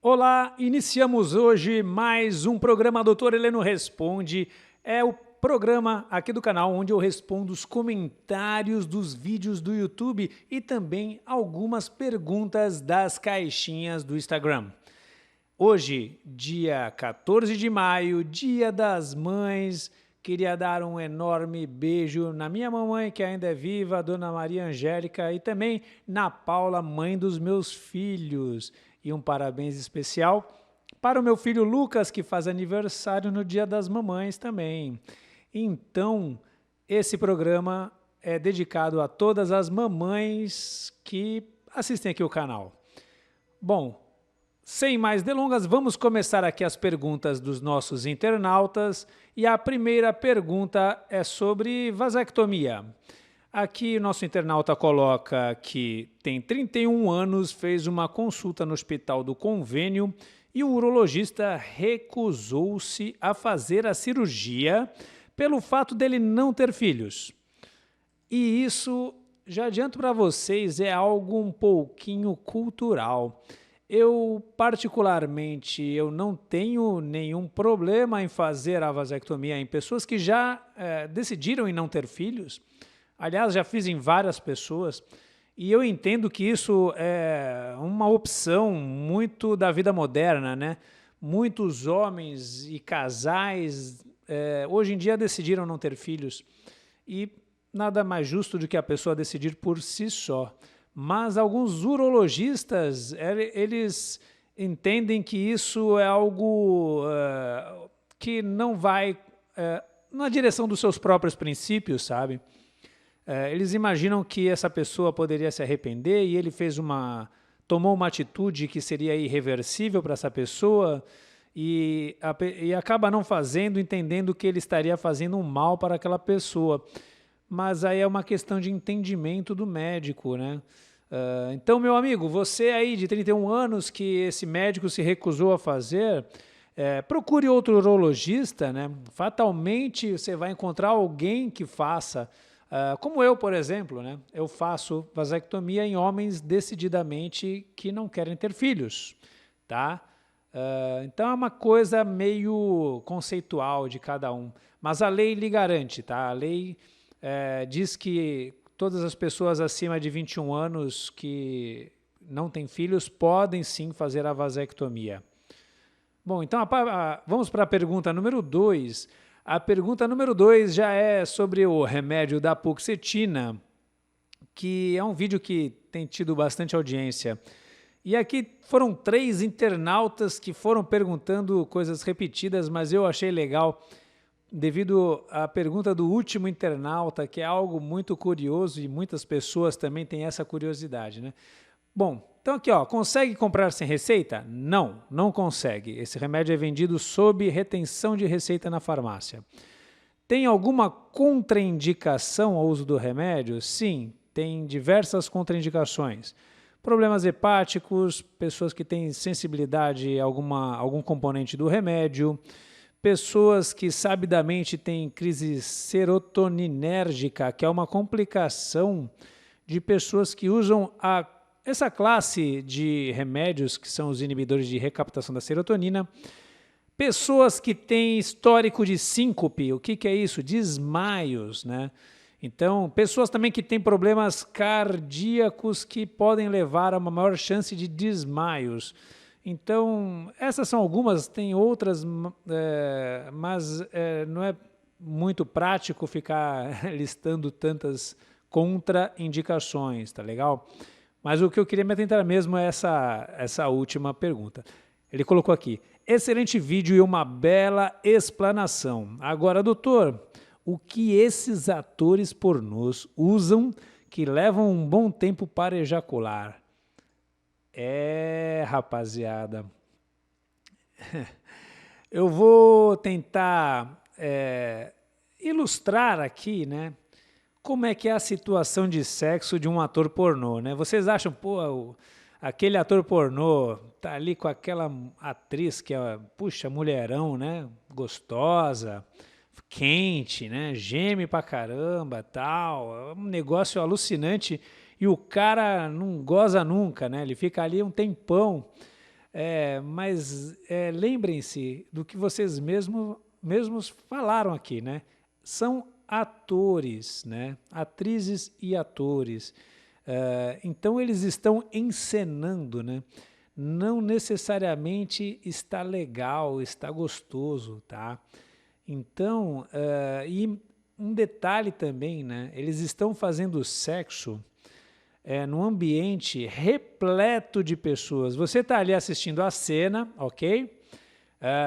Olá, iniciamos hoje mais um programa Doutor Heleno Responde. É o programa aqui do canal onde eu respondo os comentários dos vídeos do YouTube e também algumas perguntas das caixinhas do Instagram. Hoje, dia 14 de maio, Dia das Mães, queria dar um enorme beijo na minha mamãe, que ainda é viva, a Dona Maria Angélica, e também na Paula, mãe dos meus filhos. E um parabéns especial para o meu filho Lucas, que faz aniversário no Dia das Mamães também. Então, esse programa é dedicado a todas as mamães que assistem aqui o canal. Bom, sem mais delongas, vamos começar aqui as perguntas dos nossos internautas. E a primeira pergunta é sobre vasectomia. Aqui o nosso internauta coloca que tem 31 anos, fez uma consulta no Hospital do Convênio e o urologista recusou-se a fazer a cirurgia pelo fato dele não ter filhos. E isso, já adianto para vocês, é algo um pouquinho cultural. Eu, particularmente, eu não tenho nenhum problema em fazer a vasectomia em pessoas que já decidiram em não ter filhos. Aliás, já fiz em várias pessoas e eu entendo que isso é uma opção muito da vida moderna, né? Muitos homens e casais hoje em dia decidiram não ter filhos e nada mais justo do que a pessoa decidir por si só. Mas alguns urologistas, eles entendem que isso é algo que não vai na direção dos seus próprios princípios, sabe? Eles imaginam que essa pessoa poderia se arrepender e ele tomou uma atitude que seria irreversível para essa pessoa e acaba não fazendo, entendendo que ele estaria fazendo um mal para aquela pessoa. Mas aí é uma questão de entendimento do médico, né? Então, meu amigo, você aí de 31 anos que esse médico se recusou a fazer, procure outro urologista, né? Fatalmente você vai encontrar alguém que faça. Como eu, por exemplo, né? Eu faço vasectomia em homens decididamente que não querem ter filhos, tá? Então é uma coisa meio conceitual de cada um, mas a lei lhe garante, tá? A lei diz que todas as pessoas acima de 21 anos que não têm filhos podem sim fazer a vasectomia. Bom, então vamos para a pergunta número 2. A pergunta número 2 já é sobre o remédio da Puxetina, que é um vídeo que tem tido bastante audiência. E aqui foram 3 internautas que foram perguntando coisas repetidas, mas eu achei legal, devido à pergunta do último internauta, que é algo muito curioso e muitas pessoas também têm essa curiosidade, né? Bom, então aqui, ó, consegue comprar sem receita? Não, não consegue. Esse remédio é vendido sob retenção de receita na farmácia. Tem alguma contraindicação ao uso do remédio? Sim, tem diversas contraindicações. Problemas hepáticos, pessoas que têm sensibilidade a algum componente do remédio, pessoas que sabidamente têm crise serotoninérgica, que é uma complicação de pessoas que usam essa classe de remédios, que são os inibidores de recaptação da serotonina, pessoas que têm histórico de síncope, o que é isso? Desmaios, né? Então, pessoas também que têm problemas cardíacos que podem levar a uma maior chance de desmaios. Então, essas são algumas, tem outras, mas não é muito prático ficar listando tantas contraindicações, tá legal? Mas o que eu queria me atentar mesmo é essa última pergunta. Ele colocou aqui, excelente vídeo e uma bela explanação. Agora, doutor, o que esses atores pornôs usam que levam um bom tempo para ejacular? Rapaziada, eu vou tentar ilustrar aqui, né, como é que é a situação de sexo de um ator pornô, né? Vocês acham, pô, aquele ator pornô tá ali com aquela atriz que é, puxa, mulherão, né, gostosa, quente, né, geme pra caramba, tal, é um negócio alucinante e o cara não goza nunca, né? Ele fica ali um tempão. Mas lembrem-se do que vocês mesmos falaram aqui, né? São atores, né? Atrizes e atores. Então eles estão encenando, né? Não necessariamente está legal, está gostoso, tá? Então, e um detalhe também, né? Eles estão fazendo sexo num ambiente repleto de pessoas. Você está ali assistindo a cena, ok?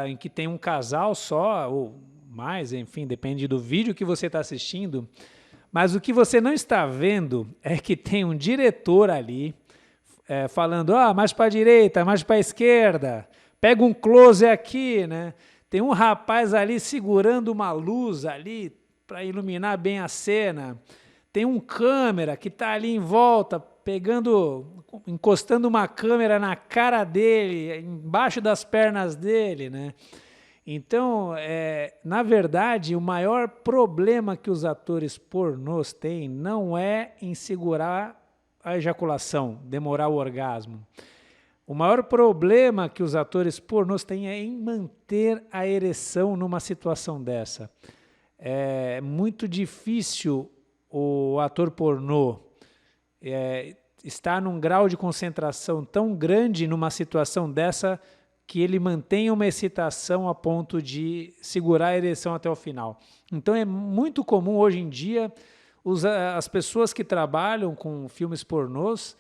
Em que tem um casal só, ou mais, enfim, depende do vídeo que você está assistindo. Mas o que você não está vendo é que tem um diretor ali falando, mais para a direita, mais para a esquerda, pega um close aqui, né? Tem um rapaz ali segurando uma luz ali para iluminar bem a cena. Tem um câmera que está ali em volta, encostando uma câmera na cara dele, embaixo das pernas dele, né? Então, na verdade, o maior problema que os atores pornôs têm não é em segurar a ejaculação, demorar o orgasmo. O maior problema que os atores pornôs têm é em manter a ereção numa situação dessa. É muito difícil o ator pornô estar num grau de concentração tão grande numa situação dessa que ele mantenha uma excitação a ponto de segurar a ereção até o final. Então é muito comum hoje em dia as pessoas que trabalham com filmes pornôs,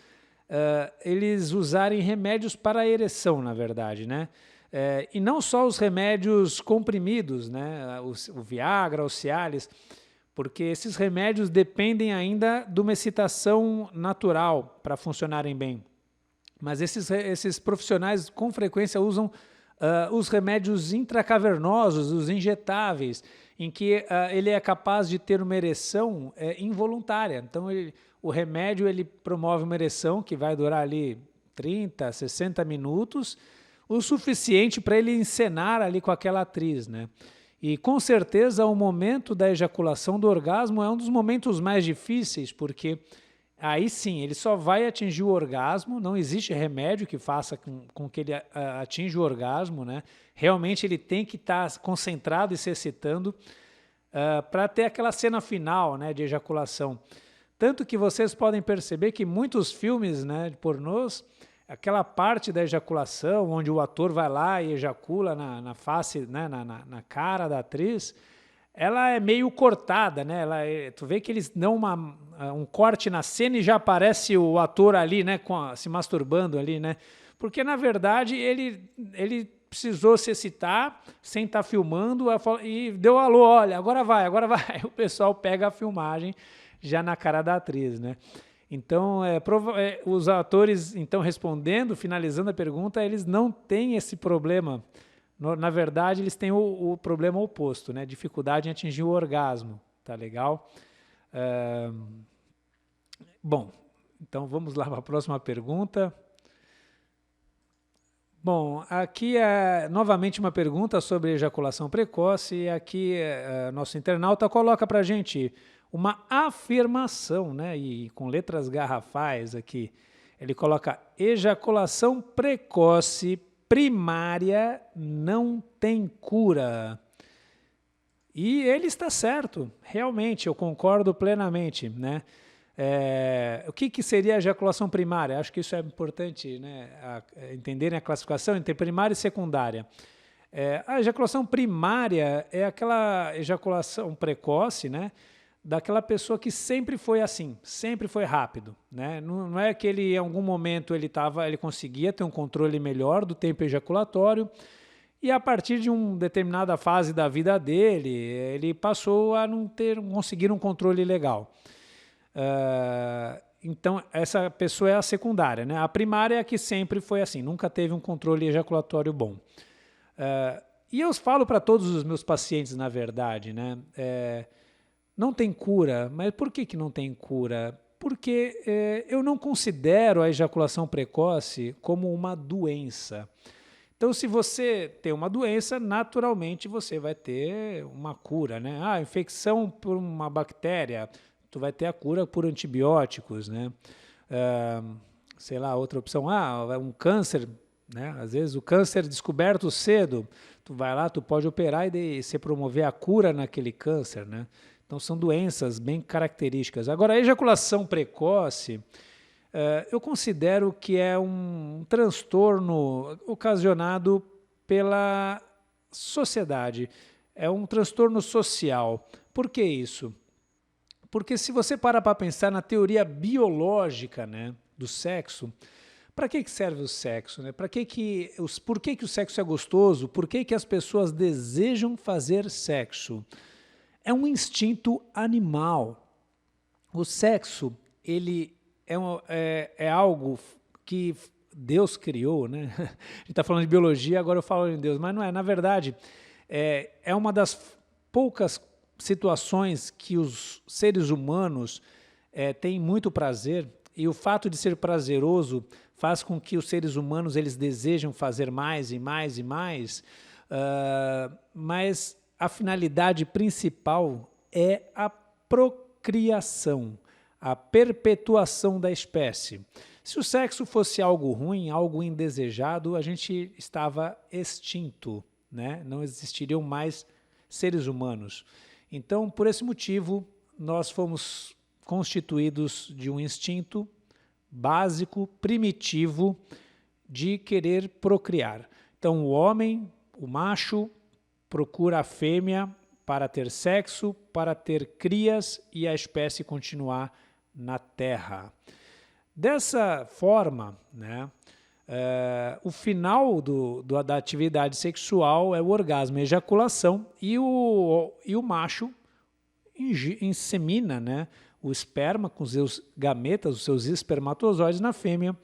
eles usarem remédios para a ereção, na verdade, né? E não só os remédios comprimidos, né? O Viagra, o Cialis, porque esses remédios dependem ainda de uma excitação natural para funcionarem bem. Mas esses profissionais com frequência usam os remédios intracavernosos, os injetáveis, em que ele é capaz de ter uma ereção involuntária. Então, o remédio ele promove uma ereção que vai durar ali 30, 60 minutos, o suficiente para ele encenar ali com aquela atriz, né? E com certeza o momento da ejaculação do orgasmo é um dos momentos mais difíceis, porque aí sim, ele só vai atingir o orgasmo, não existe remédio que faça com que ele atinja o orgasmo, né? Realmente ele tem que estar concentrado e se excitando para ter aquela cena final, né, de ejaculação. Tanto que vocês podem perceber que muitos filmes, né, de pornôs, aquela parte da ejaculação, onde o ator vai lá e ejacula na face, né, na cara da atriz, ela é meio cortada, né? Tu vê que eles dão um corte na cena e já aparece o ator ali, né, se masturbando ali, né? Porque, na verdade, ele precisou se excitar sem estar filmando e deu alô, olha, agora vai. O pessoal pega a filmagem já na cara da atriz, né? Então, os atores, então, respondendo, finalizando a pergunta, eles não têm esse problema. Na verdade, eles têm o problema oposto, né? Dificuldade em atingir o orgasmo, tá legal? Bom, então vamos lá para a próxima pergunta. Bom, aqui é novamente uma pergunta sobre ejaculação precoce, e aqui nosso internauta coloca para a gente uma afirmação, né? E com letras garrafais aqui, ele coloca: ejaculação precoce primária não tem cura. E ele está certo, realmente, eu concordo plenamente, né? O que seria a ejaculação primária? Acho que isso é importante, né? Entenderem a classificação entre primária e secundária. A ejaculação primária é aquela ejaculação precoce, né? Daquela pessoa que sempre foi assim, sempre foi rápido, né? Não é que ele, em algum momento, ele conseguia ter um controle melhor do tempo ejaculatório, e a partir de uma determinada fase da vida dele, ele passou a não conseguir um controle legal. Então, essa pessoa é a secundária, né? A primária é a que sempre foi assim, nunca teve um controle ejaculatório bom. E eu falo para todos os meus pacientes, na verdade, né? Não tem cura, mas por que não tem cura? Porque eu não considero a ejaculação precoce como uma doença. Então, se você tem uma doença, naturalmente você vai ter uma cura, né? Infecção por uma bactéria, tu vai ter a cura por antibióticos, né? Sei lá, outra opção, um câncer né? Às vezes o câncer descoberto cedo, tu vai lá, tu pode operar e você promover a cura naquele câncer, né? Então são doenças bem características. Agora, a ejaculação precoce, eu considero que é um transtorno ocasionado pela sociedade, é um transtorno social. Por que isso? Porque se você parar para pensar na teoria biológica, né, do sexo, para que serve o sexo? Né? Por que o sexo é gostoso? Por que as pessoas desejam fazer sexo? É um instinto animal. O sexo, ele é algo que Deus criou, né? A gente está falando de biologia, agora eu falo em Deus, mas não é. Na verdade, é uma das poucas situações que os seres humanos têm muito prazer, e o fato de ser prazeroso faz com que os seres humanos eles desejam fazer mais e mais e mais, mas a finalidade principal é a procriação, a perpetuação da espécie. Se o sexo fosse algo ruim, algo indesejado, a gente estava extinto, né? Não existiriam mais seres humanos. Então, por esse motivo, nós fomos constituídos de um instinto básico, primitivo, de querer procriar. Então, o homem, o macho, procura a fêmea para ter sexo, para ter crias e a espécie continuar na Terra. Dessa forma, né, o final da atividade sexual é o orgasmo, a ejaculação, e o macho insemina, né, o esperma com os seus gametas, os seus espermatozoides na fêmea,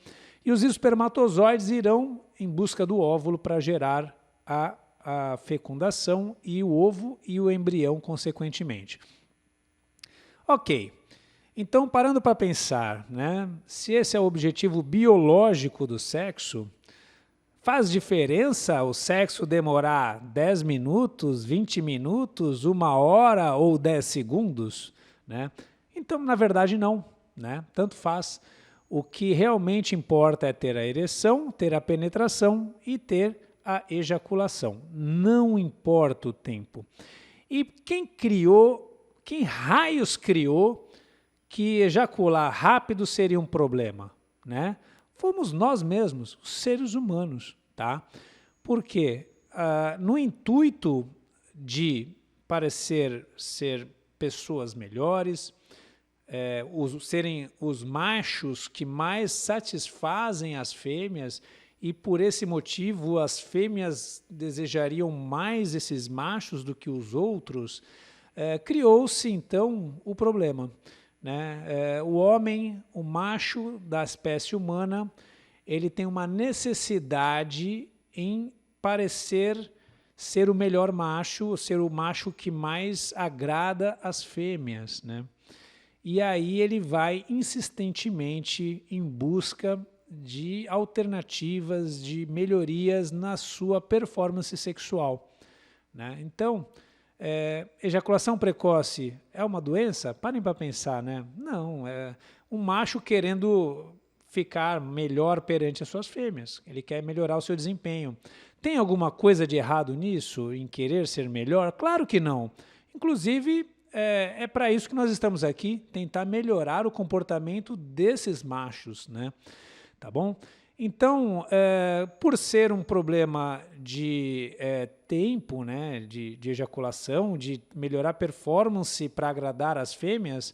e os espermatozoides irão em busca do óvulo para gerar a fecundação e o ovo e o embrião consequentemente. Ok, então parando para pensar, né, se esse é o objetivo biológico do sexo, faz diferença o sexo demorar 10 minutos, 20 minutos, 1 hora ou 10 segundos? Né? Então, na verdade, não, né? Tanto faz. O que realmente importa é ter a ereção, ter a penetração e ter a ejaculação. Não importa o tempo. E quem raios criou que ejacular rápido seria um problema, né? Fomos nós mesmos, os seres humanos, tá? Porque no intuito de parecer ser pessoas melhores, serem os machos que mais satisfazem as fêmeas, e por esse motivo as fêmeas desejariam mais esses machos do que os outros, criou-se então o problema. Né? O homem, o macho da espécie humana, ele tem uma necessidade em parecer ser o melhor macho, ser o macho que mais agrada as fêmeas, né? E aí ele vai insistentemente em busca de alternativas, de melhorias na sua performance sexual, né? Então, ejaculação precoce é uma doença? Parem para pensar, né? Não, é um macho querendo ficar melhor perante as suas fêmeas, ele quer melhorar o seu desempenho. Tem alguma coisa de errado nisso, em querer ser melhor? Claro que não. Inclusive, é para isso que nós estamos aqui, tentar melhorar o comportamento desses machos, né? Tá bom? Então, por ser um problema de tempo, né, de ejaculação, de melhorar a performance para agradar as fêmeas,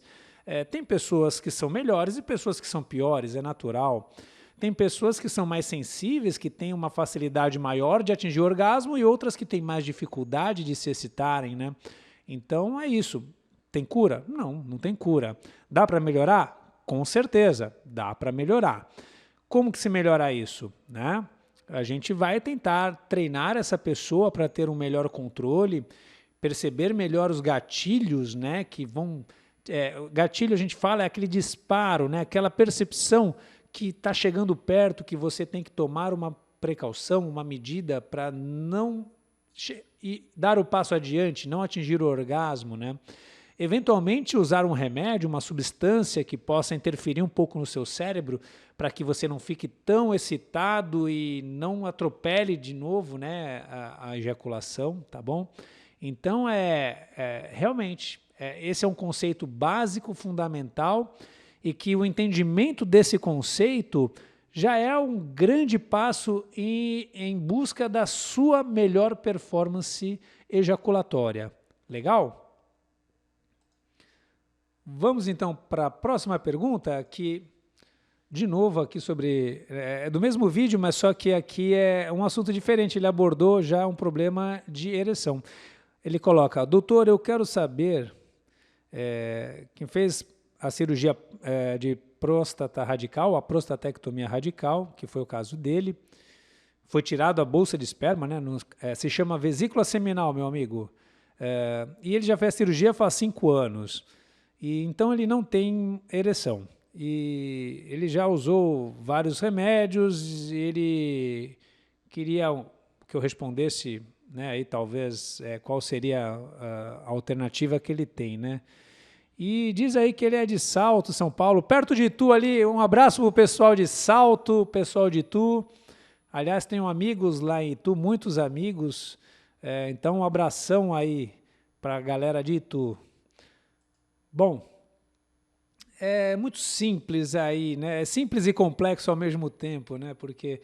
tem pessoas que são melhores e pessoas que são piores, é natural. Tem pessoas que são mais sensíveis, que têm uma facilidade maior de atingir o orgasmo, e outras que têm mais dificuldade de se excitarem, né? Então é isso. Tem cura? Não, não tem cura. Dá para melhorar? Com certeza, dá para melhorar. Como que se melhora isso? Né? A gente vai tentar treinar essa pessoa para ter um melhor controle, perceber melhor os gatilhos, né, que vão... gatilho, a gente fala, é aquele disparo, né, aquela percepção que está chegando perto, que você tem que tomar uma precaução, uma medida para não dar o passo adiante, não atingir o orgasmo, né? Eventualmente usar um remédio, uma substância que possa interferir um pouco no seu cérebro, para que você não fique tão excitado e não atropele de novo, né, a ejaculação, tá bom? Então, realmente, esse é um conceito básico, fundamental, e que o entendimento desse conceito já é um grande passo em busca da sua melhor performance ejaculatória. Legal? Vamos então para a próxima pergunta, que, de novo, aqui sobre... É do mesmo vídeo, mas só que aqui é um assunto diferente. Ele abordou já um problema de ereção. Ele coloca: doutor, eu quero saber, quem fez a cirurgia de próstata radical, a prostatectomia radical, que foi o caso dele, foi tirado a bolsa de esperma, né? Se chama vesícula seminal, meu amigo. E ele já fez a cirurgia faz 5 anos. E então ele não tem ereção. E ele já usou vários remédios, e ele queria que eu respondesse, né, aí talvez qual seria a alternativa que ele tem, né? E diz aí que ele é de Salto, São Paulo, perto de Itu ali. Um abraço para o pessoal de Salto, pessoal de Itu. Aliás, tenho amigos lá em Itu, muitos amigos. Então, um abração aí para a galera de Itu. Bom, é muito simples aí, né? É simples e complexo ao mesmo tempo, né? Porque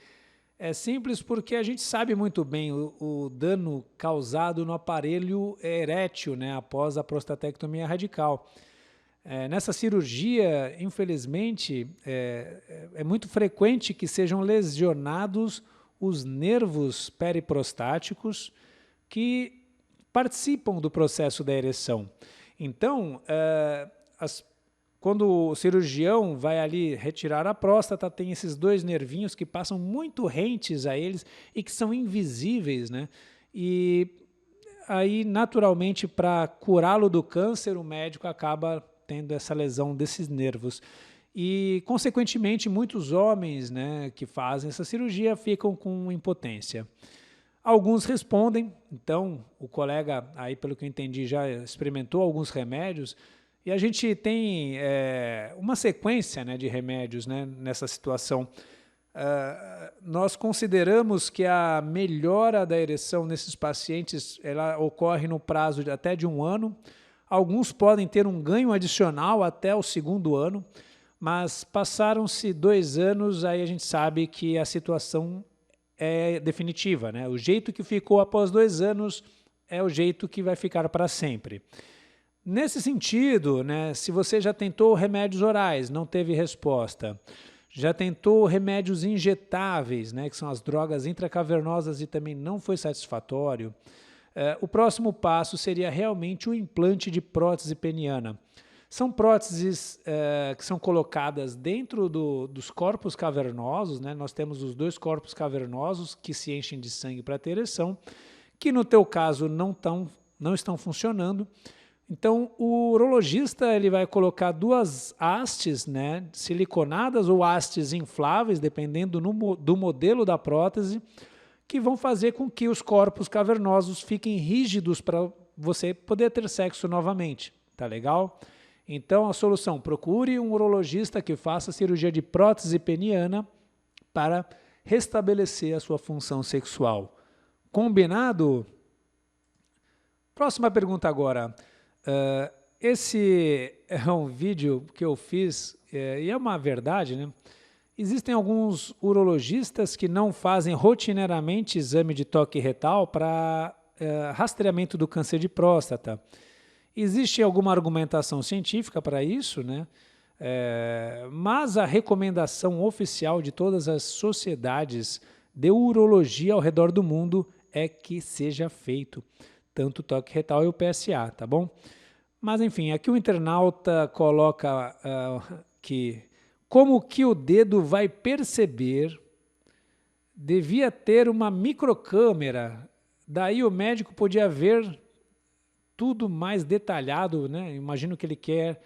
é simples porque a gente sabe muito bem o dano causado no aparelho erétil, né, após a prostatectomia radical. Nessa cirurgia, infelizmente, é muito frequente que sejam lesionados os nervos periprostáticos que participam do processo da ereção. Então, quando o cirurgião vai ali retirar a próstata, tem esses 2 nervinhos que passam muito rentes a eles e que são invisíveis, né? E aí, naturalmente, para curá-lo do câncer, o médico acaba tendo essa lesão desses nervos. E, consequentemente, muitos homens, né, que fazem essa cirurgia ficam com impotência. Alguns respondem, então o colega, aí pelo que eu entendi, já experimentou alguns remédios, e a gente tem uma sequência, né, de remédios, né, nessa situação. Nós consideramos que a melhora da ereção nesses pacientes ela ocorre no prazo de até de 1 ano. Alguns podem ter um ganho adicional até o 2º ano, mas passaram-se 2 anos, aí a gente sabe que a situação é definitiva, né? O jeito que ficou após 2 anos é o jeito que vai ficar para sempre. Nesse sentido, né, se você já tentou remédios orais, não teve resposta, já tentou remédios injetáveis, né, que são as drogas intracavernosas, e também não foi satisfatório, o próximo passo seria realmente o implante de prótese peniana. São próteses que são colocadas dentro dos corpos cavernosos, né? Nós temos os 2 corpos cavernosos que se enchem de sangue para ter ereção, que no teu caso não estão funcionando. Então, o urologista ele vai colocar 2 hastes, né, siliconadas ou hastes infláveis, dependendo do modelo da prótese, que vão fazer com que os corpos cavernosos fiquem rígidos para você poder ter sexo novamente. Tá legal? Então, a solução: procure um urologista que faça cirurgia de prótese peniana para restabelecer a sua função sexual. Combinado? Próxima pergunta agora. Esse é um vídeo que eu fiz, e é uma verdade, né? Existem alguns urologistas que não fazem rotineiramente exame de toque retal para rastreamento do câncer de próstata. Existe alguma argumentação científica para isso, né? Mas a recomendação oficial de todas as sociedades de urologia ao redor do mundo é que seja feito tanto o toque retal e o PSA, tá bom? Mas, enfim, aqui o internauta coloca que como que o dedo vai perceber, devia ter uma microcâmera, daí o médico podia ver tudo mais detalhado, né? Imagino que ele quer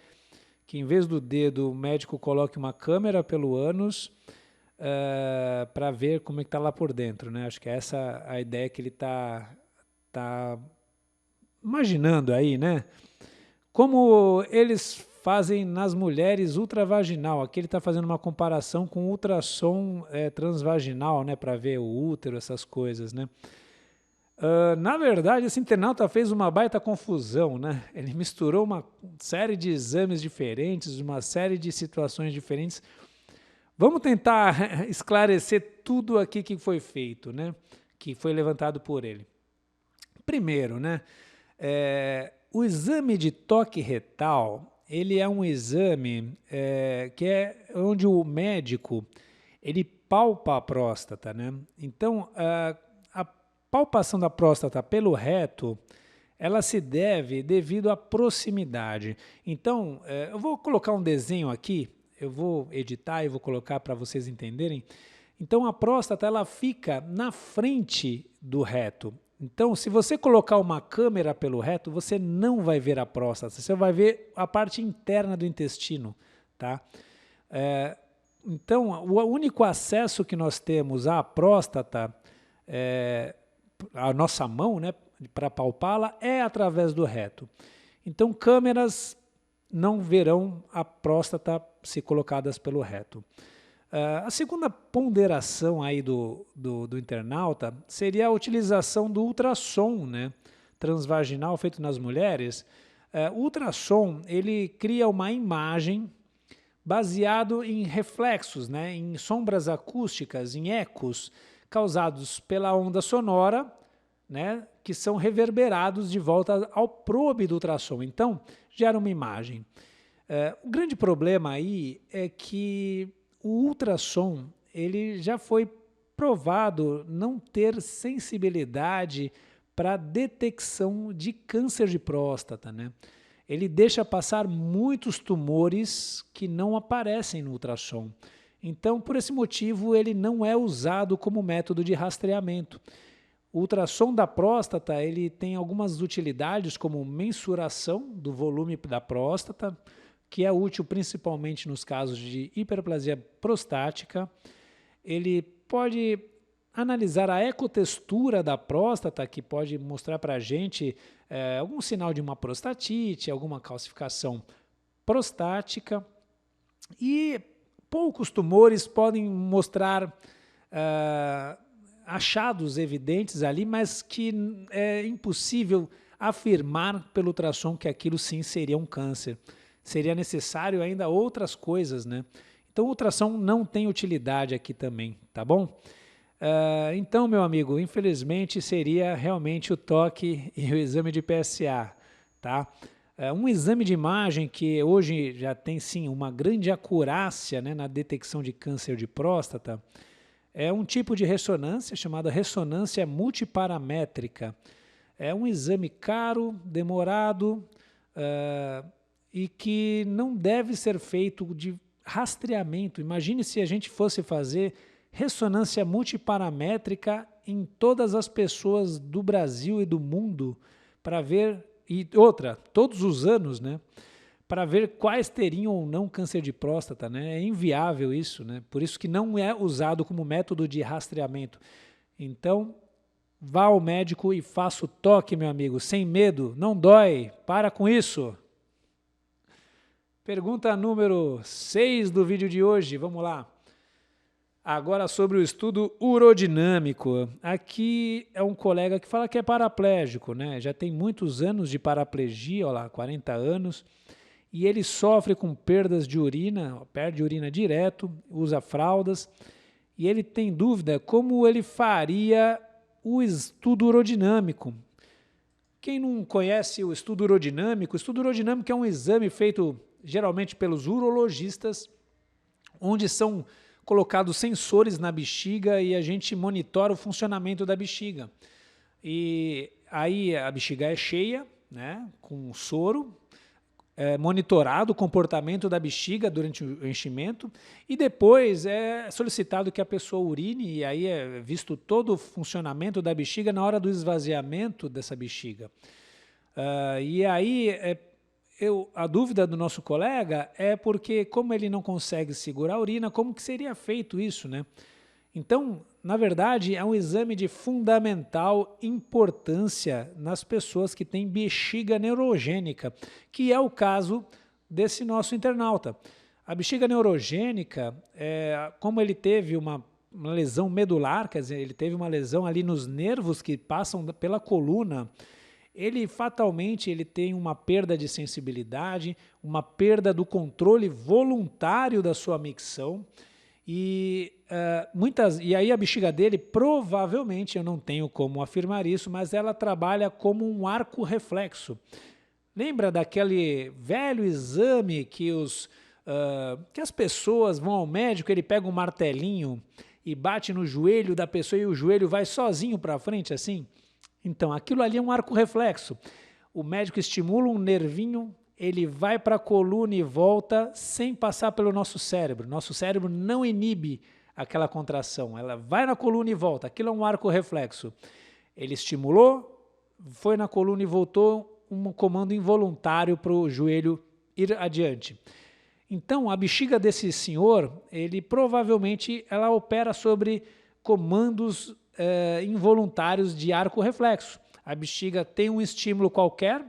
que, em vez do dedo, o médico coloque uma câmera pelo ânus para ver como é que está lá por dentro, né? Acho que é essa a ideia que ele está imaginando aí, né? como eles fazem nas mulheres ultravaginal. Aqui ele está fazendo uma comparação com ultrassom transvaginal, né, para ver o útero, essas coisas, né? Na verdade, esse internauta fez uma baita confusão, né? Ele misturou uma série de exames diferentes, uma série de situações diferentes. Vamos tentar esclarecer tudo aqui que foi feito, né? Que foi levantado por ele. Primeiro, né? O exame de toque retal, ele é um exame que é onde o médico ele palpa a próstata, né? Então, a palpação da próstata pelo reto, ela se deve devido à proximidade. Então, eu vou colocar um desenho aqui, eu vou editar e vou colocar para vocês entenderem. Então, a próstata ela fica na frente do reto. Então, se você colocar uma câmera pelo reto, você não vai ver a próstata, você vai ver a parte interna do intestino, tá? Então, o único acesso que nós temos à próstata, a nossa mão, né, para palpá-la, é através do reto. Então, câmeras não verão a próstata se colocadas pelo reto. A segunda ponderação aí do internauta seria a utilização do ultrassom, né, transvaginal feito nas mulheres. O ultrassom ele cria uma imagem baseado em reflexos, né, em sombras acústicas, em ecos, causados pela onda sonora, né, que são reverberados de volta ao probe do ultrassom. Então, gera uma imagem. O grande problema aí é que o ultrassom ele já foi provado não ter sensibilidade para detecção de câncer de próstata, né? Ele deixa passar muitos tumores que não aparecem no ultrassom. Então, por esse motivo, ele não é usado como método de rastreamento. O ultrassom da próstata ele tem algumas utilidades, como mensuração do volume da próstata, que é útil principalmente nos casos de hiperplasia prostática. Ele pode analisar a ecotextura da próstata, que pode mostrar para a gente algum sinal de uma prostatite, alguma calcificação prostática. E poucos tumores podem mostrar achados evidentes ali, mas que é impossível afirmar pelo ultrassom que aquilo sim seria um câncer. Seria necessário ainda outras coisas, né? Então, o ultrassom não tem utilidade aqui também, tá bom? Então, meu amigo, infelizmente seria realmente o toque e o exame de PSA, tá? Um exame de imagem que hoje já tem sim uma grande acurácia, né, na detecção de câncer de próstata, é um tipo de ressonância chamada ressonância multiparamétrica. É um exame caro, demorado, e que não deve ser feito de rastreamento. Imagine se a gente fosse fazer ressonância multiparamétrica em todas as pessoas do Brasil e do mundo para ver, e outra, todos os anos, né, para ver quais teriam ou não câncer de próstata, né? É inviável isso, né? Por isso que não é usado como método de rastreamento. Então, vá ao médico e faça o toque, meu amigo, sem medo, não dói, para com isso. Pergunta número 6 do vídeo de hoje, vamos lá. Agora sobre o estudo urodinâmico. Aqui é um colega que fala que é paraplégico, né? Já tem muitos anos de paraplegia, olha lá, 40 anos, e ele sofre com perdas de urina, perde urina direto, usa fraldas, e ele tem dúvida como ele faria o estudo urodinâmico. Quem não conhece o estudo urodinâmico é um exame feito geralmente pelos urologistas, onde são colocados sensores na bexiga e a gente monitora o funcionamento da bexiga. E aí a bexiga é cheia, né, com soro, monitorado o comportamento da bexiga durante o enchimento e depois é solicitado que a pessoa urine e aí é visto todo o funcionamento da bexiga na hora do esvaziamento dessa bexiga. E aí a dúvida do nosso colega é porque como ele não consegue segurar a urina, como que seria feito isso, né? Então, na verdade, é um exame de fundamental importância nas pessoas que têm bexiga neurogênica, que é o caso desse nosso internauta. A bexiga neurogênica, como ele teve uma lesão medular, quer dizer, ele teve uma lesão ali nos nervos que passam pela coluna, ele fatalmente ele tem uma perda de sensibilidade, uma perda do controle voluntário da sua micção, e aí a bexiga dele, provavelmente, eu não tenho como afirmar isso, mas ela trabalha como um arco reflexo. Lembra daquele velho exame que as pessoas vão ao médico, ele pega um martelinho e bate no joelho da pessoa e o joelho vai sozinho para frente assim? Então, aquilo ali é um arco reflexo. O médico estimula um nervinho, ele vai para a coluna e volta sem passar pelo nosso cérebro. Nosso cérebro não inibe aquela contração, ela vai na coluna e volta. Aquilo é um arco reflexo. Ele estimulou, foi na coluna e voltou, um comando involuntário para o joelho ir adiante. Então, a bexiga desse senhor, ele provavelmente ela opera sobre comandos involuntários de arco reflexo. A bexiga tem um estímulo qualquer,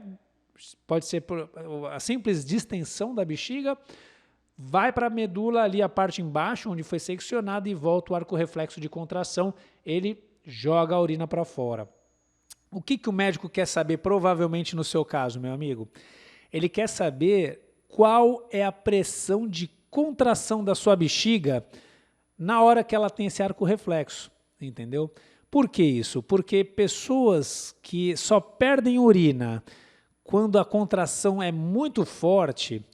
pode ser a simples distensão da bexiga, vai para a medula ali, a parte embaixo, onde foi seccionado, e volta o arco reflexo de contração, ele joga a urina para fora. O que o médico quer saber, provavelmente no seu caso, meu amigo? Ele quer saber qual é a pressão de contração da sua bexiga na hora que ela tem esse arco reflexo, entendeu? Por que isso? Porque pessoas que só perdem urina quando a contração é muito forte,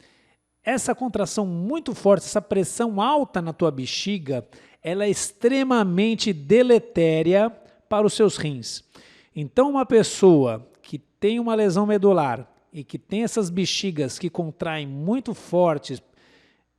essa contração muito forte, essa pressão alta na tua bexiga, ela é extremamente deletéria para os seus rins. Então, uma pessoa que tem uma lesão medular e que tem essas bexigas que contraem muito fortes,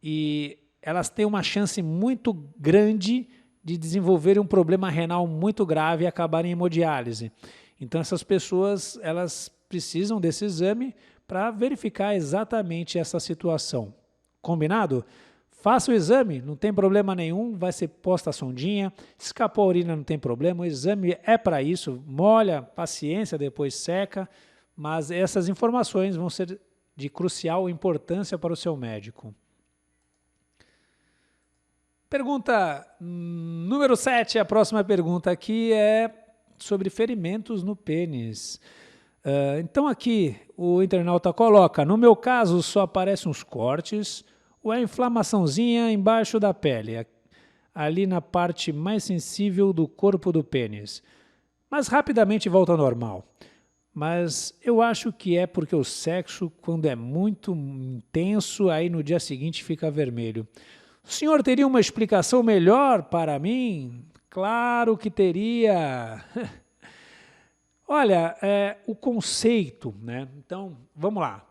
e elas têm uma chance muito grande de desenvolverem um problema renal muito grave e acabarem em hemodiálise. Então, essas pessoas, elas precisam desse exame para verificar exatamente essa situação. Combinado? Faça o exame, não tem problema nenhum, vai ser posta a sondinha, escapou a urina, não tem problema, o exame é para isso, molha, paciência, depois seca, mas essas informações vão ser de crucial importância para o seu médico. Pergunta número 7, a próxima pergunta aqui é sobre ferimentos no pênis. Então aqui o internauta coloca, no meu caso só aparecem uns cortes, ou a inflamaçãozinha embaixo da pele, ali na parte mais sensível do corpo do pênis, mas rapidamente volta ao normal. Mas eu acho que é porque o sexo, quando é muito intenso, aí no dia seguinte fica vermelho. O senhor teria uma explicação melhor para mim? Claro que teria. Olha, o conceito, né? Então, vamos lá.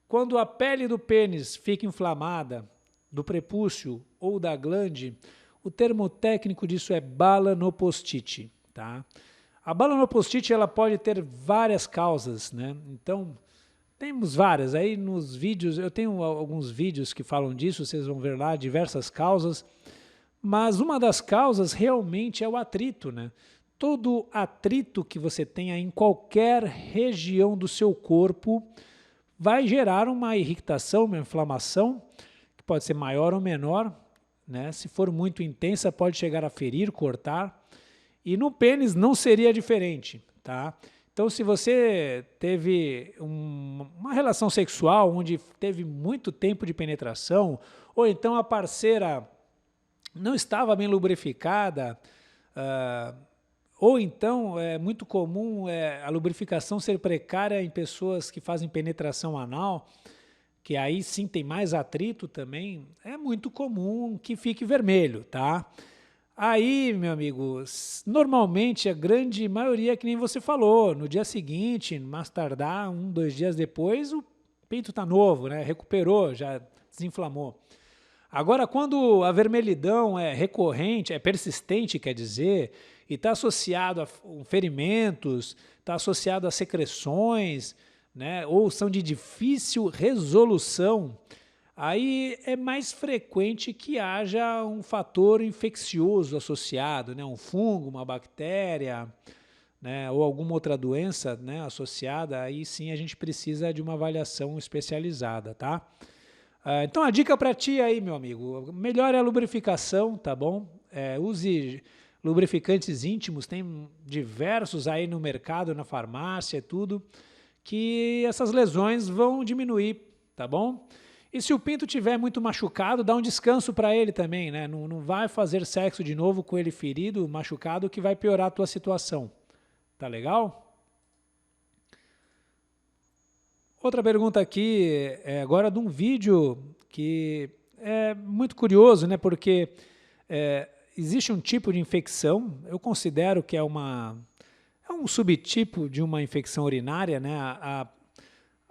Quando a pele do pênis fica inflamada, do prepúcio ou da glande, o termo técnico disso é balanopostite, tá? A balanopostite, ela pode ter várias causas, né? Então, temos várias. Aí nos vídeos, eu tenho alguns vídeos que falam disso, vocês vão ver lá diversas causas, mas uma das causas realmente é o atrito, né? Todo atrito que você tenha em qualquer região do seu corpo vai gerar uma irritação, uma inflamação, que pode ser maior ou menor, né? Se for muito intensa, pode chegar a ferir, cortar. E no pênis não seria diferente, tá? Então, se você teve uma relação sexual onde teve muito tempo de penetração, ou então a parceira não estava bem lubrificada, ou então é muito comum a lubrificação ser precária em pessoas que fazem penetração anal, que aí sim tem mais atrito também, é muito comum que fique vermelho, tá? Aí, meu amigo, normalmente a grande maioria, que nem você falou, no dia seguinte, mais tardar, 1, 2 dias depois, o peito está novo, né? Recuperou, já desinflamou. Agora, quando a vermelhidão é recorrente, é persistente, quer dizer, e está associado a ferimentos, está associado a secreções, né? Ou são de difícil resolução, aí é mais frequente que haja um fator infeccioso associado, né? Um fungo, uma bactéria, né? Ou alguma outra doença, né? Associada, aí sim a gente precisa de uma avaliação especializada, tá? Então a dica para ti aí, meu amigo, melhore a lubrificação, tá bom? Use lubrificantes íntimos, tem diversos aí no mercado, na farmácia, tudo, que essas lesões vão diminuir, tá bom? E se o pinto tiver muito machucado, dá um descanso para ele também, né? Não vai fazer sexo de novo com ele ferido, machucado, que vai piorar a tua situação. Tá legal? Outra pergunta aqui, agora de um vídeo que é muito curioso, né? Porque existe um tipo de infecção, eu considero que é um subtipo de uma infecção urinária, né?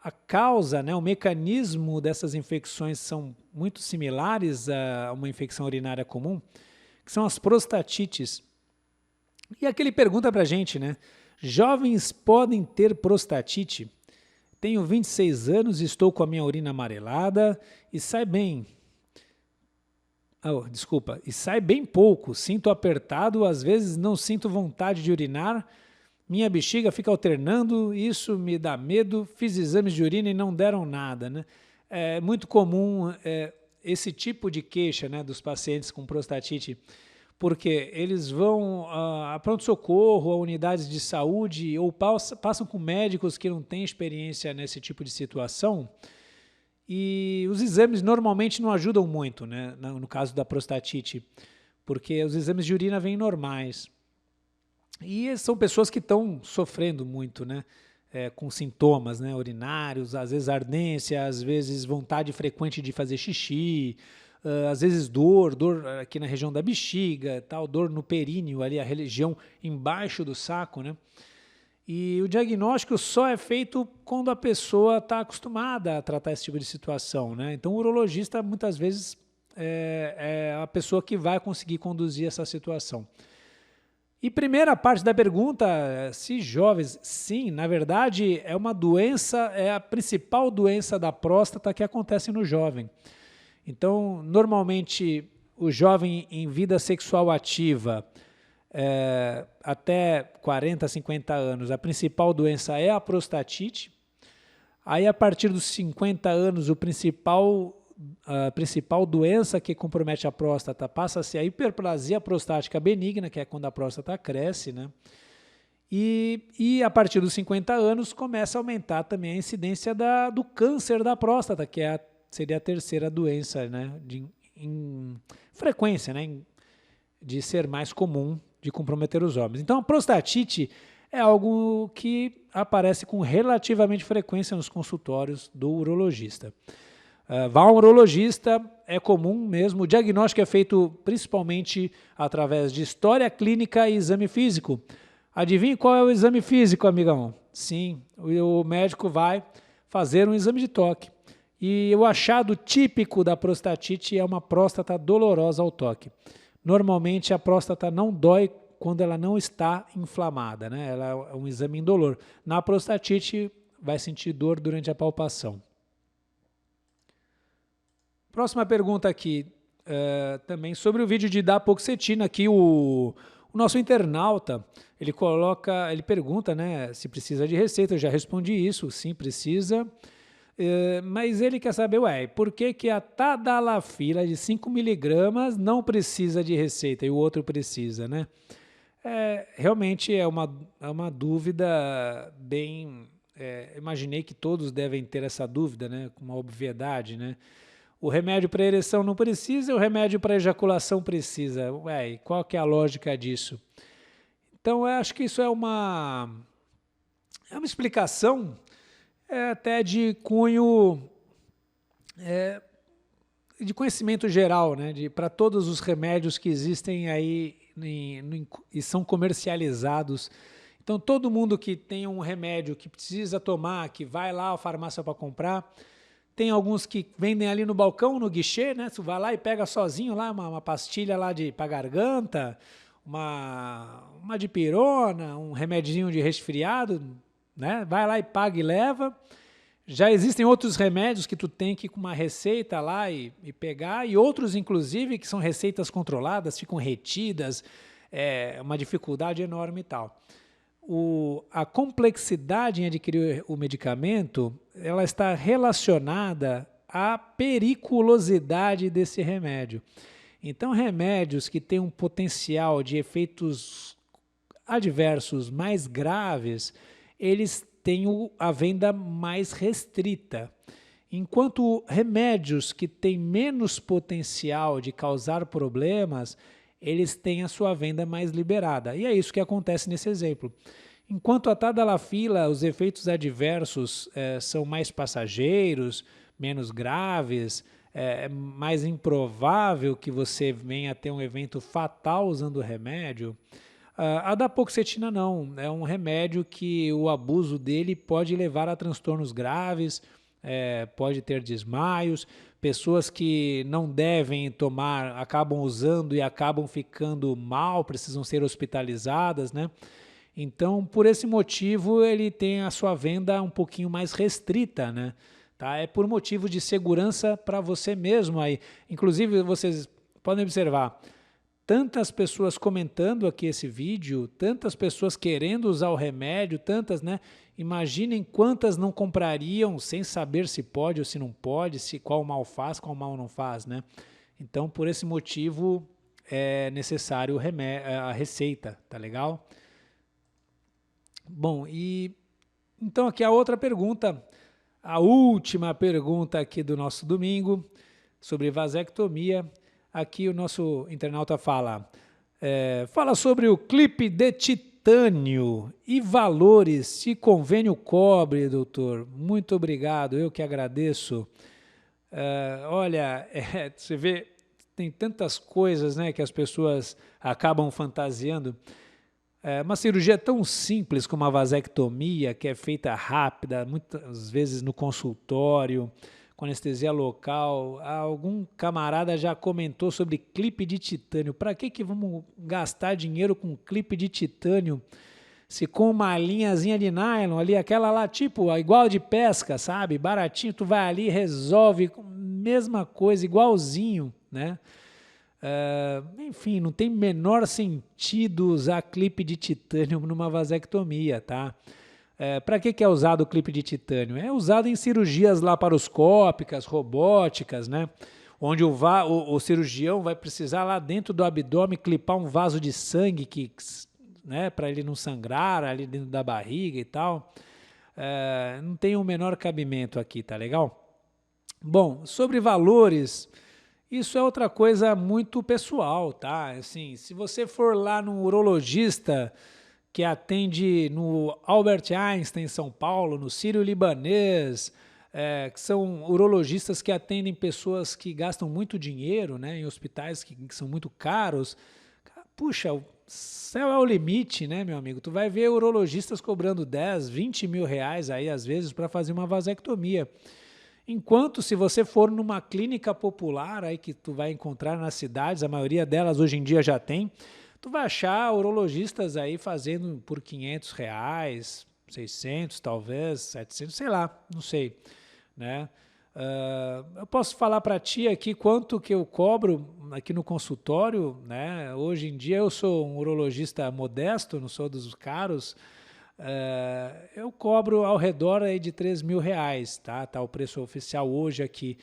A causa, né, o mecanismo dessas infecções são muito similares a uma infecção urinária comum, que são as prostatites. E aqui ele pergunta para a gente, né? Jovens podem ter prostatite? Tenho 26 anos, estou com a minha urina amarelada e sai bem. E sai bem pouco. Sinto apertado, às vezes não sinto vontade de urinar. Minha bexiga fica alternando, isso me dá medo. Fiz exames de urina e não deram nada, né? É muito comum esse tipo de queixa, né, dos pacientes com prostatite, porque eles vão a pronto-socorro, a unidades de saúde, ou passam com médicos que não têm experiência nesse tipo de situação, e os exames normalmente não ajudam muito, né, no caso da prostatite, porque os exames de urina vêm normais. E são pessoas que estão sofrendo muito, né, com sintomas, né, urinários, às vezes ardência, às vezes vontade frequente de fazer xixi, às vezes dor aqui na região da bexiga, tal, dor no períneo, ali a região embaixo do saco, né? E o diagnóstico só é feito quando a pessoa está acostumada a tratar esse tipo de situação, né? Então o urologista muitas vezes é a pessoa que vai conseguir conduzir essa situação. E primeira parte da pergunta, se jovens, sim, na verdade é uma doença, é a principal doença da próstata que acontece no jovem. Então, normalmente, o jovem em vida sexual ativa, até 40, 50 anos, a principal doença é a prostatite. Aí, a partir dos 50 anos, a principal doença que compromete a próstata passa a ser a hiperplasia prostática benigna, que é quando a próstata cresce, né? E a partir dos 50 anos começa a aumentar também a incidência do câncer da próstata, que seria a terceira doença, né, em frequência, né, de ser mais comum de comprometer os homens. Então, a prostatite é algo que aparece com relativamente frequência nos consultórios do urologista. Vá ao urologista, é comum mesmo, o diagnóstico é feito principalmente através de história clínica e exame físico. Adivinhe qual é o exame físico, amigão? Sim, o médico vai fazer um exame de toque. E o achado típico da prostatite é uma próstata dolorosa ao toque. Normalmente a próstata não dói quando ela não está inflamada, né? Ela é um exame indolor. Na prostatite vai sentir dor durante a palpação. Próxima pergunta aqui, também sobre o vídeo de dapoxetina, aqui o nosso internauta, ele pergunta, né, se precisa de receita. Eu já respondi isso, sim, precisa. Mas ele quer saber, por que a tadalafila de 5 miligramas não precisa de receita e o outro precisa, né? Realmente é uma dúvida bem... imaginei que todos devem ter essa dúvida, né? Com uma obviedade, né? O remédio para ereção não precisa, o remédio para ejaculação precisa. Qual que é a lógica disso? Então, eu acho que isso é uma explicação até de cunho, de conhecimento geral, né, para todos os remédios que existem aí e são comercializados. Então, todo mundo que tem um remédio que precisa tomar, que vai lá à farmácia para comprar, tem alguns que vendem ali no balcão, no guichê, né, você vai lá e pega sozinho lá uma pastilha lá para garganta, uma dipirona, um remedinho de resfriado, né? Vai lá e paga e leva. Já existem outros remédios que tu tem que ir com uma receita lá e pegar, e outros, inclusive, que são receitas controladas, ficam retidas, é uma dificuldade enorme e tal. A complexidade em adquirir o medicamento, ela está relacionada à periculosidade desse remédio. Então, remédios que têm um potencial de efeitos adversos mais graves, eles têm a venda mais restrita. Enquanto remédios que têm menos potencial de causar problemas, eles têm a sua venda mais liberada. E é isso que acontece nesse exemplo. Enquanto a tadalafila, os efeitos adversos são mais passageiros, menos graves, é mais improvável que você venha a ter um evento fatal usando o remédio, a dapagliflozina não, é um remédio que o abuso dele pode levar a transtornos graves, pode ter desmaios, pessoas que não devem tomar acabam usando e acabam ficando mal, precisam ser hospitalizadas, né? Então, por esse motivo, ele tem a sua venda um pouquinho mais restrita, né? Tá? É por motivo de segurança para você mesmo aí. Inclusive, vocês podem observar, tantas pessoas comentando aqui esse vídeo, tantas pessoas querendo usar o remédio, tantas, né? Imaginem quantas não comprariam sem saber se pode ou se não pode, se qual mal faz, qual mal não faz, né? Então, por esse motivo, é necessário a receita, tá legal? Bom, e então aqui a outra pergunta, a última pergunta aqui do nosso domingo, sobre vasectomia. Aqui o nosso internauta fala, fala sobre o clipe de titânio e valores, se convênio cobre, doutor. Muito obrigado, eu que agradeço. Olha, você vê, tem tantas coisas, né, que as pessoas acabam fantasiando. Uma cirurgia tão simples como a vasectomia, que é feita rápida, muitas vezes no consultório, com anestesia local. Algum camarada já comentou sobre clipe de titânio. Para que vamos gastar dinheiro com clipe de titânio? Se com uma linhazinha de nylon ali, aquela lá tipo igual de pesca, sabe? Baratinho, tu vai ali, resolve, mesma coisa, igualzinho, né? Enfim, não tem menor sentido usar clipe de titânio numa vasectomia, tá? Para que é usado o clipe de titânio? É usado em cirurgias laparoscópicas, robóticas, né? Onde o cirurgião vai precisar lá dentro do abdômen clipar um vaso de sangue né, para ele não sangrar ali dentro da barriga e tal. Não tem o menor cabimento aqui, tá legal? Bom, sobre valores, isso é outra coisa muito pessoal, tá? Assim, se você for lá no urologista que atende no Albert Einstein, em São Paulo, no Sírio-Libanês, que são urologistas que atendem pessoas que gastam muito dinheiro, né, em hospitais que são muito caros. Puxa, o céu é o limite, né, meu amigo? Tu vai ver urologistas cobrando 10, 20 mil reais aí, às vezes, para fazer uma vasectomia. Enquanto, se você for numa clínica popular aí que tu vai encontrar nas cidades, a maioria delas hoje em dia já tem, tu vai achar urologistas aí fazendo por 500 reais, 600 talvez, 700, sei lá, não sei, né? Eu posso falar para ti aqui quanto que eu cobro aqui no consultório, né? Hoje em dia eu sou um urologista modesto, não sou dos caros, eu cobro ao redor aí de 3 mil reais, tá? Tá o preço oficial hoje aqui.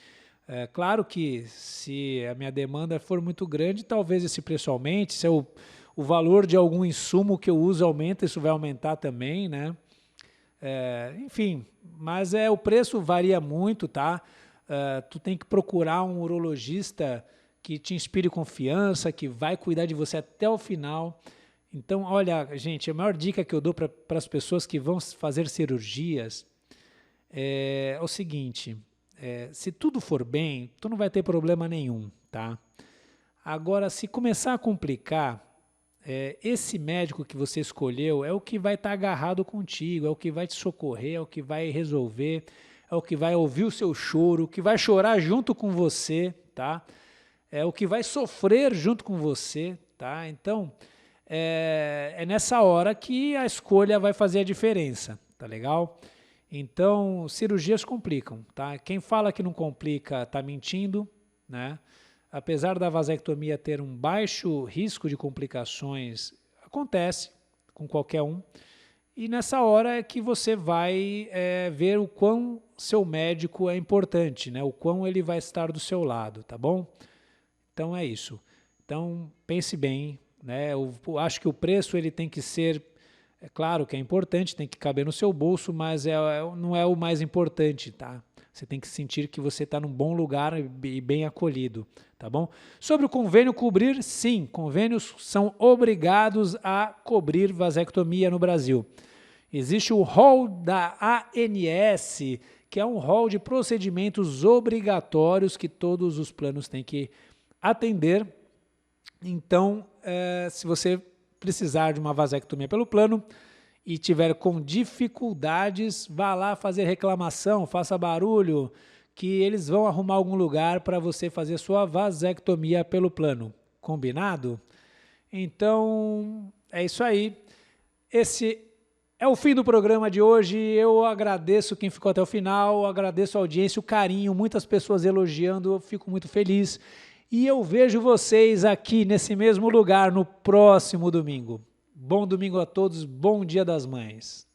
Claro que se a minha demanda for muito grande, talvez esse preço aumente, se o valor de algum insumo que eu uso aumenta, isso vai aumentar também, né? Enfim, mas o preço varia muito, tá? Tu tem que procurar um urologista que te inspire confiança, que vai cuidar de você até o final. Então, olha, gente, a maior dica que eu dou para as pessoas que vão fazer cirurgias é o seguinte, se tudo for bem, tu não vai ter problema nenhum, tá? Agora, se começar a complicar, esse médico que você escolheu é o que vai estar agarrado contigo, é o que vai te socorrer, é o que vai resolver, é o que vai ouvir o seu choro, o que vai chorar junto com você, tá? É o que vai sofrer junto com você, tá? Então, é nessa hora que a escolha vai fazer a diferença, tá legal? Então, cirurgias complicam, tá? Quem fala que não complica está mentindo, né? Apesar da vasectomia ter um baixo risco de complicações, acontece com qualquer um. E nessa hora é que você vai ver o quão seu médico é importante, né? O quão ele vai estar do seu lado, tá bom? Então é isso. Então pense bem, né? Eu acho que o preço ele tem que ser, é claro que é importante, tem que caber no seu bolso, mas não é o mais importante, tá? Você tem que sentir que você está num bom lugar e bem acolhido, tá bom? Sobre o convênio cobrir, sim, convênios são obrigados a cobrir vasectomia no Brasil. Existe o rol da ANS, que é um rol de procedimentos obrigatórios que todos os planos têm que atender. Então, se você precisar de uma vasectomia pelo plano e tiver com dificuldades, vá lá fazer reclamação, faça barulho, que eles vão arrumar algum lugar para você fazer sua vasectomia pelo plano. Combinado? Então, é isso aí. Esse é o fim do programa de hoje. Eu agradeço quem ficou até o final, agradeço a audiência, o carinho, muitas pessoas elogiando, eu fico muito feliz. E eu vejo vocês aqui nesse mesmo lugar no próximo domingo. Bom domingo a todos, bom Dia das Mães.